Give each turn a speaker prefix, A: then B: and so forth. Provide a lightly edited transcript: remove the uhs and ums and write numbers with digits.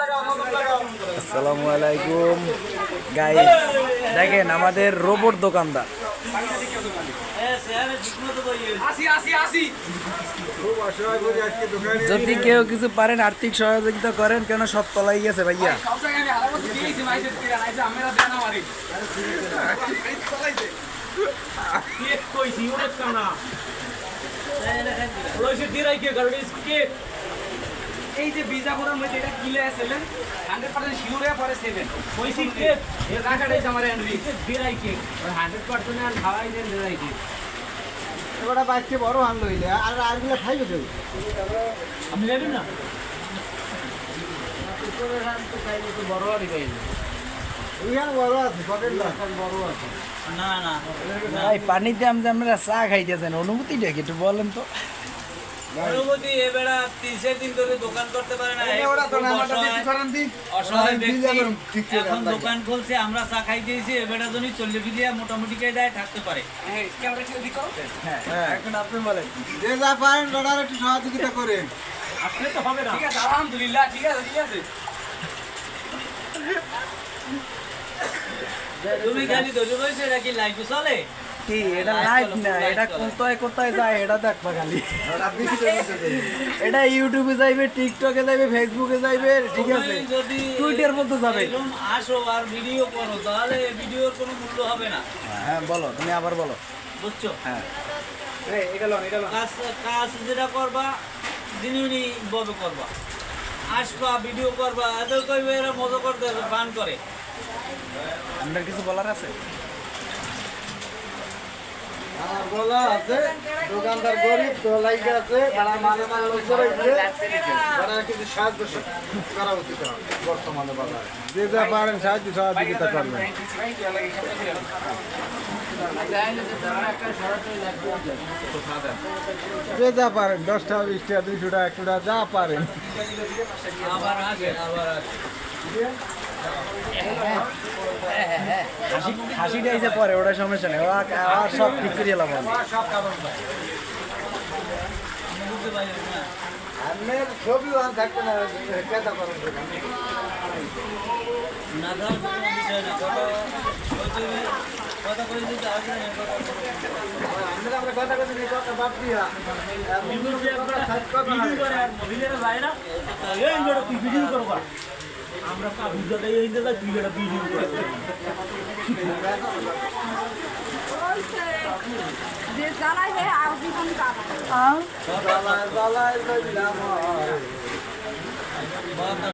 A: আসসালামু আলাইকুম গাইস, দেখেন আমাদের রোবট দোকানদার। যদি কেউ কিছু পারেন আর্থিক সহযোগিতা করেন, কেন সব তলাই গেছে ভাইয়া।
B: এই যে বিজাপুরের মধ্যে এটা কিলে আসলেন 100% শিওরে পরে 7 ওই কেক এর রাখাটাই আমার এন্ডি বিরাই কেক 100% আর খাওয়াই দেন বিরাই কেক
C: এবারে বাইকে বড় আনলো হইলে আর আরগুলো খাইবে তো
B: আপনি যাবেন না উপরে রান তো খাইবে তো বড় আর খাইবে
C: ওইখানে বড় আছে পকেট বড় আছে
B: না না
A: ভাই পানিতে আমরা চা খাইতেছেন, অনুভূতিটা কি একটু বলেন তো।
B: অনুমতি এবেলা 3 দিন ধরে দোকান করতে পারে না
C: ওরা তো নামাটা দিতে পারেন দি
B: অসহায় ব্যক্তি এখন দোকান খুলছে, আমরা চা খাই দিয়েছি এবেলা জন্য চলে ফিরিয়া মোটামুটি কায়দায় থাকতে পারে। হ্যাঁ ক্যামেরা কি দিক করো?
A: হ্যাঁ এখন আপনি বলেন,
C: যে যা পারেন ওনার একটু সহযোগিতা করেন।
B: আসলে তো হবে না। ঠিক আছে আলহামদুলিল্লাহ, ঠিক আছে ঠিক আছে। তুমি খালি ধরে বসে এটা কি লাইভ চলে?
A: কি এটা লাইভ না, এটা কোথায় কোথায় যায় এটা দেখবা খালি। এটা ইউটিউবে যাইবে, টিকটকে যাইবে, ফেসবুকে যাইবে, ঠিক আছে,
B: যদি
A: টুইটার মধ্যে যাবে।
B: এরকম আসো আর ভিডিও করো তাহলে ভিডিওর কোনো মূল্য হবে না।
A: হ্যাঁ বলো, তুমি আবার বলো।
B: বুঝছো?
A: হ্যাঁ
B: কাজ কাজ যেটা করবা জিনিসই ভাবে করবা, আসবা ভিডিও করবা, এদের কইবে এরা মজা করতে ফান করে।
A: আপনার কিছু বলার আছে?
C: আমার বলা আছে দোকানদার গরিব তো লাইকে আছে, তারা মাঝে মাঝে লোক করেছে, তারা কিছু সাহায্য করা উচিত বর্তমানে বাজারে। যে যা পারেন সাহায্য সহযোগিতা করবেন। যে যা পারেন 10 টাকা 20 টাকা 200 টাকা 100 টাকা যা পারেন।
B: আবার আসে আবার আসে।
A: হাসিটাই যে পরে ওটা সমস্যা নেই, আর সব ঠিক করে এলাম আমি।
B: বুঝতে পারি না।
C: আপনার ছবিও আর থাকতে না কেতা করেন
B: না দাও কোনো বিষয় না, কথা কথা কই দিতে আসে না।
C: আমরা কথা কথা নেই, কথা বাদ দিয়া
B: ভিডিও করে আর ভিডিও যায় না, এই বড় তুই ভিডিও করবা, আমরা কা ভিডিও দেই এই দাদা তুই বড় ভিডিও কর।
D: যে জ্বালাই হে আর জীবন কাটা
C: জ্বালায় জ্বালায়